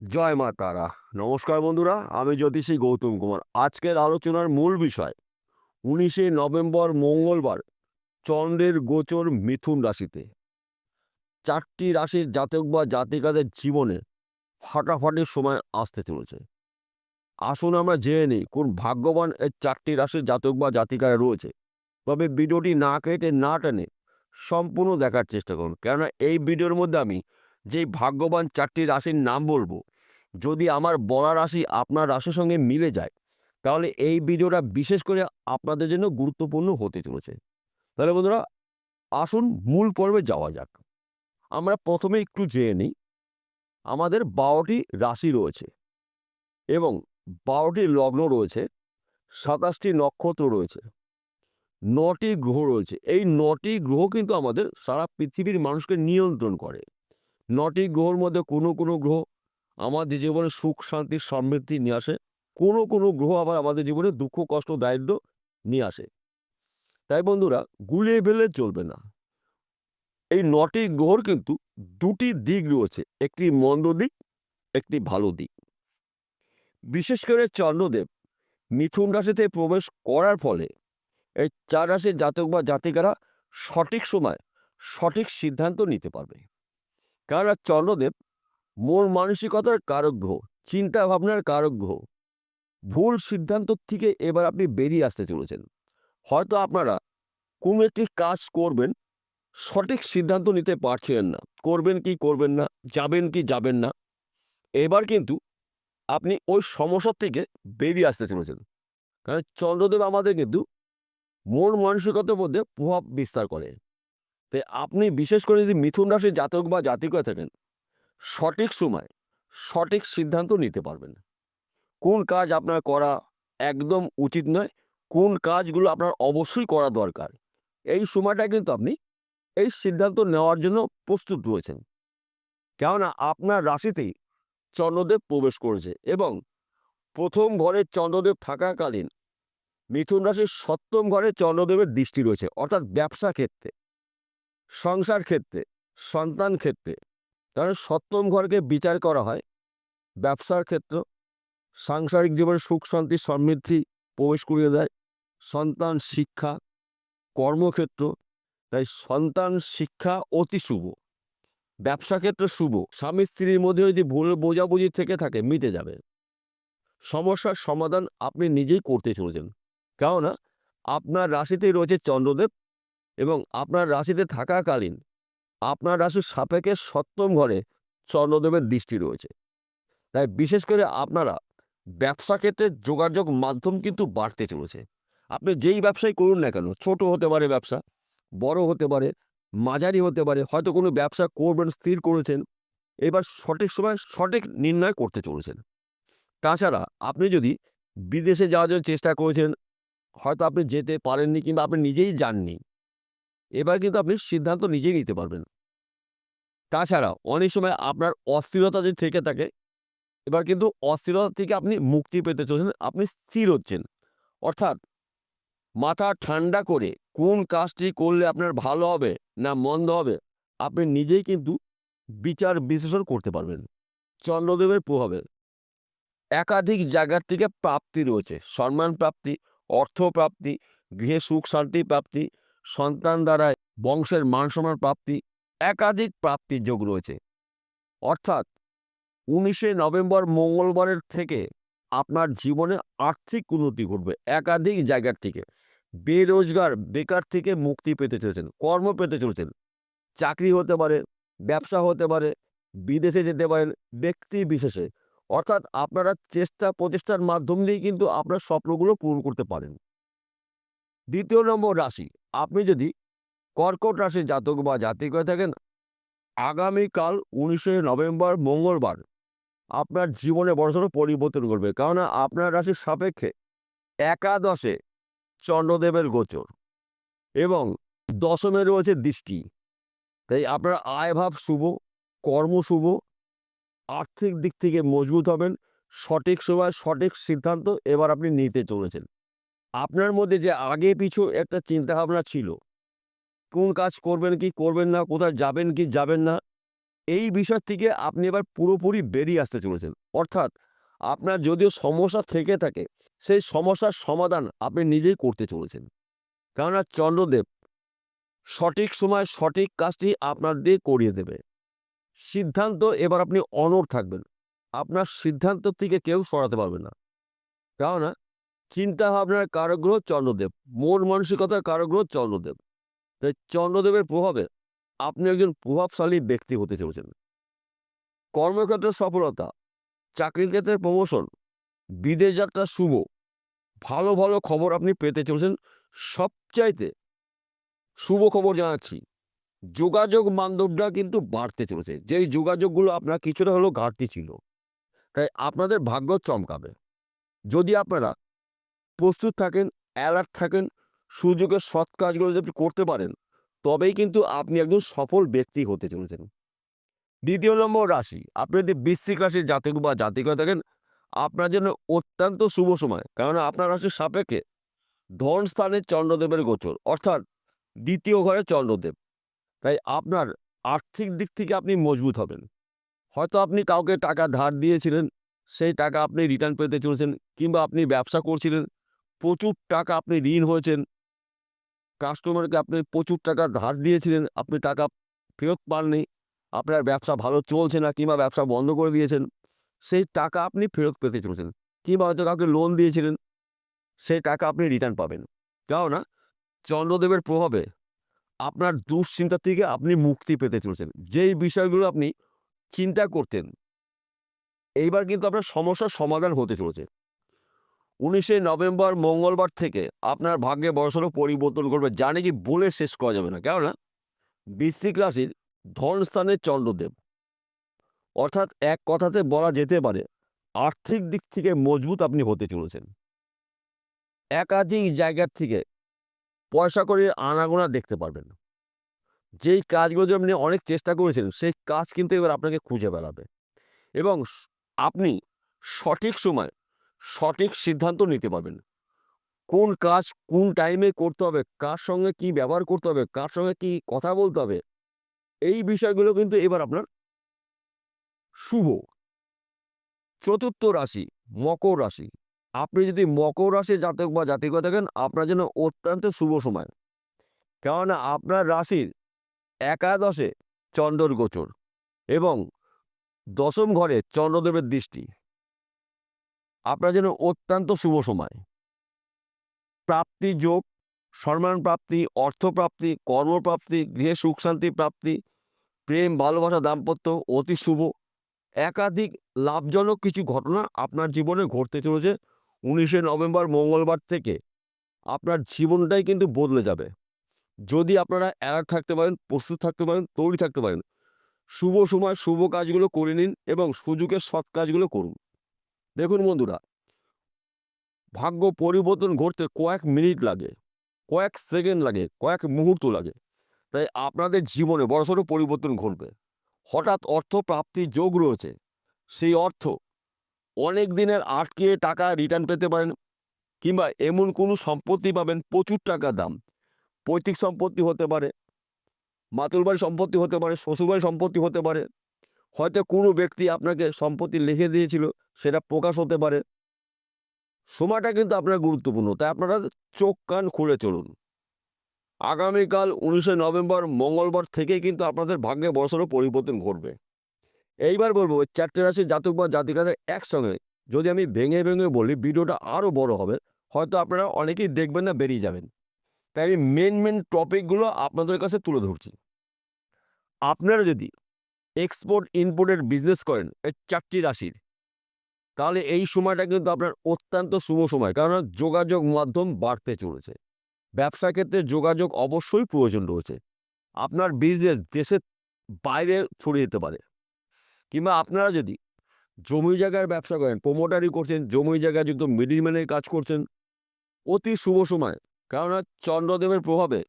জয় মা তারা। নমস্কার বন্ধুরা, আমি জ্যোতিষী গৌতম কুমার। আজকের আলোচনার মূল বিষয় 19 নভেম্বর মঙ্গলবার চন্দ্রের গোচর মিথুন রাশিতে। 4টি রাশির জাতক বা জাতিকাদের জীবনে ফাটাফাটির সময় আসতে চলেছে। আসুন আমরা জেনে নিই কোন ভাগ্যবান এই 4টি রাশির জাতক বা জাতিকারা রয়েছে। তবে ভিডিওটি না কেটে না টেনে সম্পূর্ণ দেখার চেষ্টা করুন, কেননা এই ভিডিওর মধ্যে আমি যেই ভাগ্যবান 4টি রাশির নাম বলবো, যদি আমার বলা রাশি আপনার রাশির সঙ্গে মিলে যায়, তাহলে এই ভিডিওটা বিশেষ করে আপনাদের জন্য গুরুত্বপূর্ণ হতে চলেছে। তাহলে বন্ধুরা, আসুন মূল পর্বে যাওয়া যাক। আমরা প্রথমে একটু জেনে নিই, আমাদের 12টি রাশি রয়েছে এবং 12টি লগ্ন রয়েছে, 27টি নক্ষত্র রয়েছে, 9টি গ্রহ রয়েছে। এই 9টি গ্রহ কিন্তু আমাদের সারা পৃথিবীর মানুষকে নিয়ন্ত্রণ করে। 9টি গ্রহর মধ্যে কোনো কোনো গ্রহ আমাদের জীবনে সুখ শান্তি সমৃদ্ধি নিয়ে আসে, কোনো কোনো গ্রহ আবার আমাদের জীবনে দুঃখ কষ্ট দারিদ্র নিয়ে আসে। তাই বন্ধুরা, গুলিয়ে ফেললে চলবে না। এই 9টি গ্রহর কিন্তু দুটি দিক রয়েছে, একটি মন্দ দিক, একটি ভালো দিক। বিশেষ করে চন্দ্রদেব মিথুন রাশিতে প্রবেশ করার ফলে এই 4 রাশির জাতক বা জাতিকারা সঠিক সময় সঠিক সিদ্ধান্ত নিতে পারবে। কেননা চন্দ্রদেব মন মানসিকতার কারক গ্রহ, চিন্তা ভাবনার কারক গ্রহ। ভুল সিদ্ধান্ত থেকে এবার আপনি বেরিয়ে আসতে চলেছেন। হয়তো আপনারা কোনো একটি কাজ করবেন, সঠিক সিদ্ধান্ত নিতে পারছিলেন না, করবেন কি করবেন না, যাবেন কি যাবেন না। এবার কিন্তু আপনি ওই সমস্যা থেকে বেরিয়ে আসতে চলেছেন। কারণ চন্দ্রদেব আমাদের কিন্তু মন মানসিকতার মধ্যে প্রভাব বিস্তার করে। তাই আপনি বিশেষ করে যদি মিথুন রাশির জাতক বা জাতিকা থাকেন, সঠিক সময় সঠিক সিদ্ধান্ত নিতে পারবেন। কোন কাজ আপনার করা একদম উচিত নয়, কোন কাজগুলো আপনার অবশ্যই করা দরকার, এই সময়টা কিন্তু আপনি এই সিদ্ধান্ত নেওয়ার জন্য প্রস্তুত রয়েছেন। কেননা আপনার রাশিতেই চন্দ্রদেব প্রবেশ করেছে এবং প্রথম ঘরে চন্দ্রদেব থাকাকালীন মিথুন রাশির 7ম ঘরে চন্দ্রদেবের দৃষ্টি রয়েছে, অর্থাৎ ব্যবসা ক্ষেত্রে, সংসার ক্ষেত্রে, সন্তান ক্ষেত্রে। কারণ 7ম ঘরকে বিচার করা হয় ব্যবসার ক্ষেত্র, সাংসারিক জীবনে সুখ শান্তি সমৃদ্ধি প্রবেশ করিয়ে দেয়, সন্তান শিক্ষা, কর্মক্ষেত্র। তাই সন্তান শিক্ষা অতি শুভ, ব্যবসা ক্ষেত্রে শুভ। স্বামী স্ত্রীর মধ্যে যদি ভুল বোঝাবুঝি থেকে থাকে, মিটে যাবে। সমস্যার সমাধান আপনি নিজেই করতে চলেছেন। কেননা আপনার রাশিতেই রয়েছে চন্দ্রদেব এবং আপনার রাশিতে থাকাকালীন আপনার রাশির সাপেক্ষে 7ম ঘরে চন্দ্রদেবের দৃষ্টি রয়েছে। তাই বিশেষ করে আপনারা ব্যবসা ক্ষেত্রে যোগাযোগ মাধ্যম কিন্তু বাড়তে চলেছে। আপনি যেই ব্যবসাই করুন না কেন, ছোট হতে পারে ব্যবসা, বড় হতে পারে, মাঝারি হতে পারে, হয়তো কোনো ব্যবসা করবেন স্থির করেছেন, এবার সঠিক সময় সঠিক নির্ণয় করতে চলেছেন। তাছাড়া আপনি যদি বিদেশে যাওয়ার জন্য চেষ্টা করেছেন, হয়তো আপনি যেতে পারেননি কিংবা আপনি নিজেই যাননি, এবার কিন্তু আপনি সিদ্ধান্ত নিজেই নিতে পারবেন। তাছাড়া অনেক সময় আপনার অস্থিরতা যদি থেকে থাকে, এবার কিন্তু অস্থিরতা থেকে আপনি মুক্তি পেতে চলেছেন, আপনি স্থির হচ্ছেন। অর্থাৎ মাথা ঠান্ডা করে কোন কাজটি করলে আপনার ভালো হবে না মন্দ হবে, আপনি নিজেই কিন্তু বিচার বিশ্লেষণ করতে পারবেন। চন্দ্রদেবের প্রভাবে একাধিক জায়গার থেকে প্রাপ্তি রয়েছে, সম্মান প্রাপ্তি, অর্থ প্রাপ্তি, গৃহে সুখ শান্তি প্রাপ্তি, সন্তান দ্বারা বংশের মান সম্মান প্রাপ্তি, একাধিক প্রাপ্তির যোগ রয়েছে। অর্থাৎ 19 নভেম্বর মঙ্গলবারের থেকে আপনার জীবনে আর্থিক উন্নতি ঘটবে একাধিক জায়গার থেকে। বেরোজগার বেকার থেকে মুক্তি পেতে চলেছেন, কর্ম পেতে চলেছেন। চাকরি হতে পারে, ব্যবসা হতে পারে, বিদেশে যেতে পারেন ব্যক্তি বিশেষে। অর্থাৎ আপনারা চেষ্টা প্রচেষ্টার মাধ্যম দিয়েই কিন্তু আপনার স্বপ্নগুলো পূরণ করতে পারেন। 2য় নম্বর রাশি, আপনি যদি কর্কট রাশির জাতক বা জাতিক হয়ে থাকেন, আগামীকাল 19 নভেম্বর মঙ্গলবার আপনার জীবনে বড়সড় পরিবর্তন করবে। কেননা আপনার রাশির সাপেক্ষে একাদশে চন্দ্রদেবের গোচর এবং দশমে রয়েছে দৃষ্টি। তাই আপনার আয়ভাব শুভ, কর্ম শুভ, আর্থিক দিক থেকে মজবুত হবেন। সঠিক সময় সঠিক সিদ্ধান্ত এবার আপনি নিতে চলেছেন। আপনার মধ্যে যে আগে পিছু একটা চিন্তাভাবনা ছিল, কোন কাজ করবেন কি করবেন না, কোথায় যাবেন কি যাবেন না, এই বিষয় থেকে আপনি এবার পুরোপুরি বেরিয়ে আসতে চলেছেন। অর্থাৎ আপনার যদিও সমস্যা থেকে থাকে, সেই সমস্যার সমাধান আপনি নিজেই করতে চলেছেন। কেননা চন্দ্রদেব সঠিক সময় সঠিক কাজটি আপনার দিয়ে করিয়ে দেবে। সিদ্ধান্ত এবার আপনি অনড় থাকবেন। আপনার সিদ্ধান্ত থেকে কেউ সরাতে পারবে না। কেননা চিন্তাভাবনার কারগ্রহ চন্দ্রদেব, মন মানসিকতার কারগ্রহ চন্দ্রদেব। তাই চন্দ্রদেবের প্রভাবে আপনি একজন প্রভাবশালী ব্যক্তি হতে চলেছেন। কর্মক্ষেত্রে সফলতা, চাকরির ক্ষেত্রে প্রমোশন, বিদেশ যাত্রা শুভ, ভালো ভালো খবর আপনি পেতে চলেছেন। সবচাইতে শুভ খবর জানাচ্ছি, যোগাযোগ বান্ধবরা কিন্তু বাড়তে চলেছে। যেই যোগাযোগগুলো আপনার কিছুটা হলেও ঘাটতি ছিল, তাই আপনাদের ভাগ্য চমকাবে। যদি আপনারা প্রস্তুত থাকেন, অ্যালার্ট থাকেন, সুযোগের সৎ কাজগুলো যদি আপনি করতে পারেন, তবেই কিন্তু আপনি একজন সফল ব্যক্তি হতে চলেছেন। দ্বিতীয় নম্বর রাশি, আপনি যদি বৃশ্চিক রাশির জাতক বা জাতিকা থাকেন, আপনার জন্য অত্যন্ত শুভ সময়। কেননা আপনার রাশির সাপেক্ষে ধন স্থানে চন্দ্রদেবের গোচর, অর্থাৎ দ্বিতীয় ঘরে চন্দ্রদেব। তাই আপনার আর্থিক দিক থেকে আপনি মজবুত হবেন। হয়তো আপনি কাউকে টাকা ধার দিয়েছিলেন, সেই টাকা আপনি রিটার্ন পেতে চলেছেন। কিংবা আপনি ব্যবসা করছিলেন, প্রচুর টাকা আপনি ঋণ হয়েছেন, কাস্টমারকে আপনি প্রচুর টাকা ধার দিয়েছিলেন, আপনি টাকা ফেরত পাননি, আপনার ব্যবসা ভালো চলছে না কিংবা ব্যবসা বন্ধ করে দিয়েছেন, সেই টাকা আপনি ফেরত পেতে চলেছেন। কিংবা হয়তো কাউকে লোন দিয়েছিলেন, সেই টাকা আপনি রিটার্ন পাবেন। কেননা চন্দ্রদেবের প্রভাবে আপনার দুশ্চিন্তা থেকে আপনি মুক্তি পেতে চলেছেন। যেই বিষয়গুলো আপনি চিন্তা করতেন, এইবার কিন্তু আপনার সমস্যার সমাধান হতে চলেছে। 19শে নভেম্বর মঙ্গলবার থেকে আপনার ভাগ্যে বড়সড় পরিবর্তন করবে, যা নাকি বলে শেষ করা যাবে না। কেননা বৃশ্চিক রাশির ধনস্থানের চন্দ্রদেব, অর্থাৎ এক কথাতে বলা যেতে পারে আর্থিক দিক থেকে মজবুত আপনি হতে চলেছেন। একাধিক জায়গার থেকে পয়সা করে আনাগোনা দেখতে পারবেন। যেই কাজগুলো যে আপনি অনেক চেষ্টা করেছেন, সেই কাজ কিন্তু এবার আপনাকে খুঁজে বেড়াবে। এবং আপনি সঠিক সময় সঠিক সিদ্ধান্ত নিতে পারবেন। কোন কাজ কোন টাইমে করতে হবে, কার সঙ্গে কি ব্যবহার করতে হবে, কার সঙ্গে কি কথা বলতে হবে, এই বিষয়গুলো কিন্তু এবার আপনার শুভ। চতুর্থ রাশি মকর রাশি, আপনি যদি মকর রাশি জাতক বা জাতিকা থাকেন, আপনার জন্য অত্যন্ত শুভ সময়। কেননা আপনার রাশির একাদশে চন্দ্রর গোচর এবং দশম ঘরে চন্দ্রদেবের দৃষ্টি, আপনার জন্য অত্যন্ত শুভ সময়। প্রাপ্তি যোগ, সম্মান প্রাপ্তি, অর্থপ্রাপ্তি, কর্মপ্রাপ্তি, গৃহে সুখ শান্তি প্রাপ্তি, প্রেম ভালোবাসা দাম্পত্য অতি শুভ। একাধিক লাভজনক কিছু ঘটনা আপনার জীবনে ঘটতে চলেছে 19শে নভেম্বর মঙ্গলবার থেকে। আপনার জীবনটাই কিন্তু বদলে যাবে যদি আপনারা অ্যালার্ট থাকতে পারেন, প্রস্তুত থাকতে পারেন, তৈরি থাকতে পারেন। শুভ সময় শুভ কাজগুলো করে নিন এবং সুযোগের সৎ কাজগুলো করুন। দেখুন বন্ধুরা, ভাগ্য পরিবর্তন ঘটতে কয়েক মিনিট লাগে, কয়েক সেকেন্ড লাগে, কয়েক মুহূর্ত লাগে। তাই আপনাদের জীবনে বড়সড় পরিবর্তন ঘটবে। হঠাৎ অর্থ প্রাপ্তির যোগ রয়েছে। সেই অর্থ অনেক দিনের আটকে টাকা রিটার্ন পেতে পারেন। কিংবা এমন কোনো সম্পত্তি পাবেন প্রচুর টাকা দাম, পৈতৃক সম্পত্তি হতে পারে, মাতুল বাড়ি সম্পত্তি হতে পারে, শ্বশুরবাড়ি সম্পত্তি হতে পারে। হয়তো কোনো ব্যক্তি আপনাকে সম্পত্তি লিখে দিয়েছিল, সেটা প্রকাশ হতে পারে। সময়টা কিন্তু আপনার গুরুত্বপূর্ণ, তাই আপনারা চোখ কান খুলে চলুন। আগামীকাল 19শে নভেম্বর মঙ্গলবার থেকেই কিন্তু আপনাদের ভাগ্যে বড়সড় পরিবর্তন ঘটবে। এইবার বলবো ওই চারটে রাশির জাতক বা জাতিকাদের একসঙ্গে যদি আমি ভেঙে ভেঙে বলি, ভিডিওটা আরও বড় হবে, হয়তো আপনারা অনেকেই দেখবেন না, বেরিয়ে যাবেন। তাই আমি মেন টপিকগুলো আপনাদের কাছে তুলে ধরছি। আপনারা যদি এক্সপোর্ট ইম্পোর্টের বিজনেস করেন এই চারটি রাশির, তাহলে এই সময়টা কিন্তু আপনার অত্যন্ত শুভ সময়। কারণ যোগাযোগ মাধ্যম বাড়তে চলেছে। ব্যবসা ক্ষেত্রে যোগাযোগ অবশ্যই প্রয়োজন রয়েছে। আপনার বিজনেস দেশের বাইরে ছড়িয়ে যেতে পারে। কিংবা আপনারা যদি জমি জায়গার ব্যবসা করেন, প্রমোটারি করছেন, জমি জায়গায় যুক্ত মিডিলম্যানের কাজ করছেন, অতি শুভ সময়। কেননা চন্দ্রদেবের প্রভাবে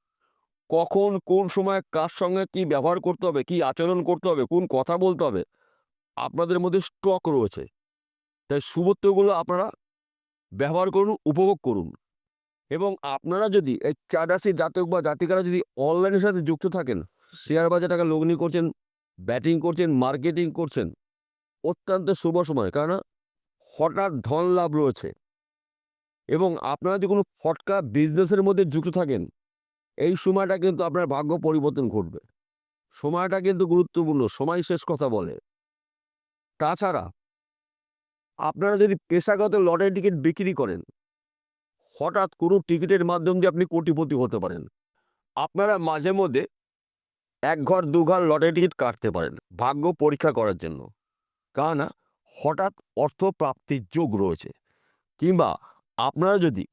কখন কোন সময় কার সঙ্গে কি ব্যবহার করতে হবে, কি আচরণ করতে হবে, কোন কথা বলতে হবে, আপনাদের মধ্যে স্টক রয়েছে। তাই শুভত্বগুলো আপনারা ব্যবহার করুন, উপভোগ করুন। এবং আপনারা যদি এই চার রাশির জাতক বা জাতিকারা যদি অনলাইনের সাথে যুক্ত থাকেন, শেয়ার বাজারে টাকা লগ্নি করছেন, ব্যাটিং করছেন, মার্কেটিং করছেন, অত্যন্ত শুভ সময়, কেননা হঠাৎ ধন লাভ রয়েছে। এবং আপনারা যদি কোনো ফটকা বিজনেসের মধ্যে যুক্ত থাকেন, এই সময়টা কিন্তু আপনার ভাগ্য পরিবর্তন ঘটবে। সময়টা কিন্তু গুরুত্বপূর্ণ, সময় শেষ কথা বলে। তাছাড়া আপনারা যদি পেশাগত লটারি টিকিট বিক্রি করেন, হঠাৎ কোনো টিকিটের মাধ্যম দিয়ে আপনি কোটিপতি হতে পারেন। আপনারা মাঝে মধ্যে ১ ঘর ২ ঘর লটারি টিকিট কাটতে পারেন ভাগ্য পরীক্ষা করার জন্য, কেননা হঠাৎ অর্থ প্রাপ্তির যোগ রয়েছে। কিংবা আপনারা যদি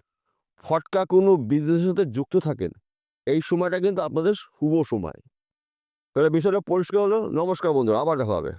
ফটকা কোনো বিজনেসের সাথে যুক্ত থাকেন, এই সময়টা কিন্তু আপনাদের শুভ সময়। তাহলে বিষয়টা পরিষ্কার হলো। নমস্কার বন্ধুরা, আবার দেখা হবে।